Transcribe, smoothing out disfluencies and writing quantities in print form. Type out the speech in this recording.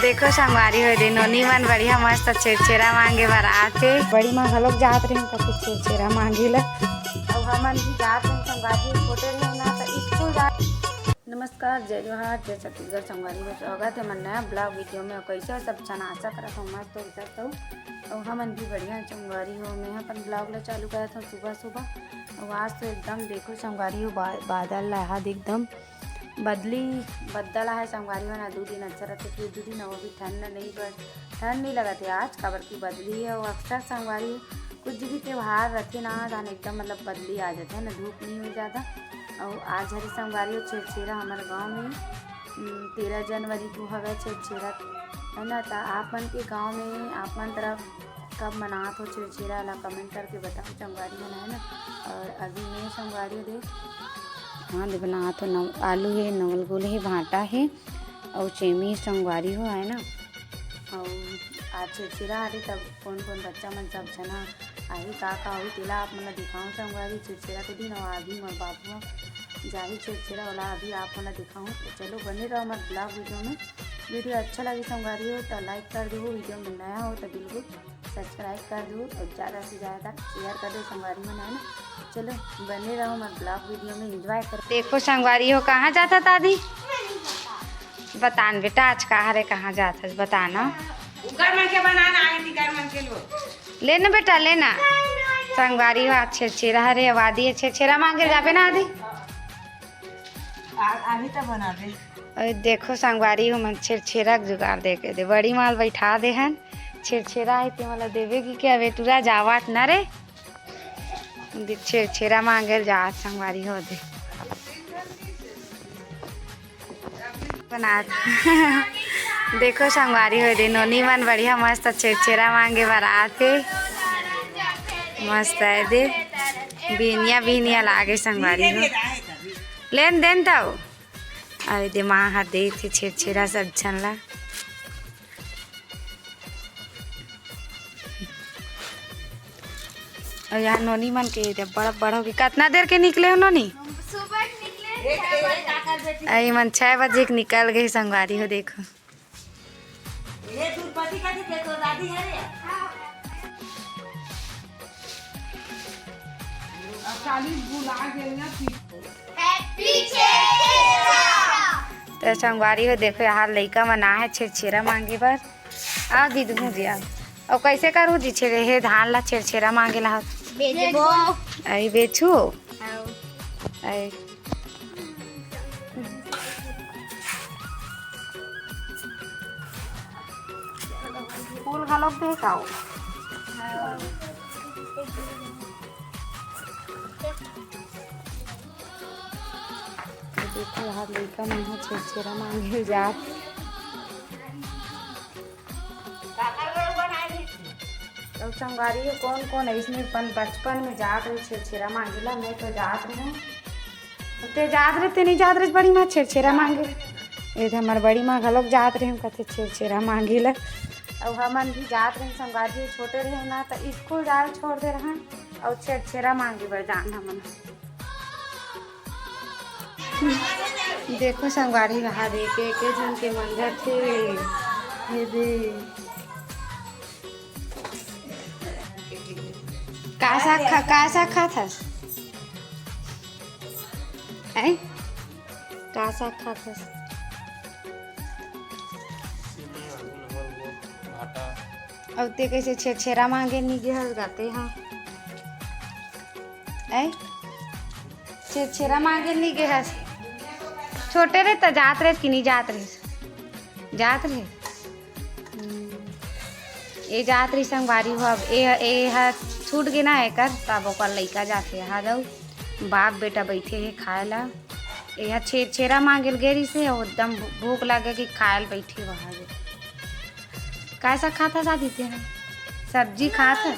देखो संगवारी हो दे नोनी मन बढ़िया मस्त छेरछेरा मांगे बर आथे। बड़ी माँ घलोक जात रही कभी छेरछेरा मांगे ला और हमन भी जात रही संगवारी छोटे रहे ना तो स्कूल जा। नमस्कार, जय जोहार, जय छत्तीसगढ़। संगवारी में स्वागत है मन नया ब्लॉग वीडियो में। कैसे सब जना आशा करत हूँ मस्त हो सकता और हमन भी बढ़िया संगवारी हो। मैं अपन ब्लॉग ला चालू करत हूँ सुबह सुबह और आज तो एकदम देखो संगवारी हो बादल लहद एकदम बदल है संगवारी हो ना। 2 दिन अच्छा रहते फिर 2 दिन वो भी ठंड नहीं लगा थे आज काबर की बदली है। और अक्सर संगवारी कुछ भी त्यौहार रहते ना धान एकदम मतलब बदली आ जाते हैं ना, धूप नहीं हो ज़्यादा। और आज हरी संगवारी हो छेरछेरा हमारे गांव में 13 जनवरी को हवे छेरछेरा है ना। तो आप मन के गांव में आप मन तरफ कब मनात हो छेरछेरा ला कमेंट करके बताओ संगवारी हो है ना। और अभी मैं संगवारी दे हाँ दे बनात हो आलू है, नवलगुल है, भाटा है और चेमी संगवारी हो है ना। और आज छेरछेरा आ रही तब कौन कौन बच्चा मन सब जना आई का हो तेला आप मन दिखाऊँ संगवारी छेरछेरा के दिन। और अभी मोर बाबू जाही छेरछेरा वाला अभी आप मन दिखाऊँ। तो चलो बने रहो हमारे ब्लॉग वीडियो में। वीडियो अच्छा लगी संगवारी हो तो लाइक कर दो, वीडियो में नया हो तो बिल्कुल सब्सक्राइब कर दो और ज़्यादा से ज़्यादा शेयर कर दो संगवारी में है ना। चलो बने रहो हमारे ब्लॉग वीडियो में, एंजॉय करो। देखो संगवारी हो कहाँ जाता दादी बतान बेटा आज कहाँ रे कहाँ जाता बताना। गरमन के बनाना है नी गरमन के लो लेना बेटा लेना। संगवारी हो आज छेरछेरा रे आदि छेरछेरा मांगे जाबे ना आदि अभी तो बना दे। और देखो संगवारी हो मन छेरछेरा जुगाड़ दे के दे बड़ी माल बैठा दे हन छेरछेरा है ते मतलब देवे की क्या बेटूरा जावत न रे छेरछेरा मांगे जात संगवारी हो दे बनात देखो संगवारी हो दे नोनी मन बढ़िया मस्त छेरछेरा मांगे बारात है मस्त है दे बिनिया लागे संगवारी हो लेन देन तो अरे दे माँ हाथ दे थे छेरछेरा सब छन ला। और यहाँ नोनी मन के बड़ा होगी कितना देर के निकले हो नोनी? आई मन 6 बजे के निकल गई संगवारी हो देखो। तो संगवारी हो देखो यहाँ लड़का मना है छेरछेरा मांगे बर आ दीदू जी आ और कैसे करूँ जी छेरे हे धान ला छेरछेरा मांगे ला आई बेचू आई फूल घलोक देखाओ। देखो यहाँ लड़का मन है छेरछेरा मांगे जात। तो संगवारी हो कौन कौन ऐसे बचपन में जात रहे छेरछेरा मांगे ला। मैं तो जात रहे ते जात रहे ते नहीं जात रहे बड़ी माँ छेरछेरा मांगे ये तो हमारे बड़ी माँ घलोक जात रहे कहते छेरछेरा मांगे ला। और हमन भी जात रहे संगवारी छोटे रहे ना तो स्कूल जाए छोड़ दे रहे और छेरछेरा मांगे बर जान हमन। देखो संगवारी वहाँ देखे के जन के मंजर थे ये दे का खा था है का खा था अब ते कैसे छेरछेरा मांगे नहीं गे गाते हाँ ऐ छेरछेरा मांगे नहीं गे हस छोटे रहे तो जात रहे कि नहीं जात रहे ये जात रही संगवारी हो। अब ये छूट गे ना है कर तब ओकर लइका जाते यहाँ जाऊ बाप बेटा बैठे है खाए ला यह छेरछेरा मांगे गेरी से एकदम भूख लगे कि खाए बैठे वहाँ कैसा खाता शादी ते सब्जी खाता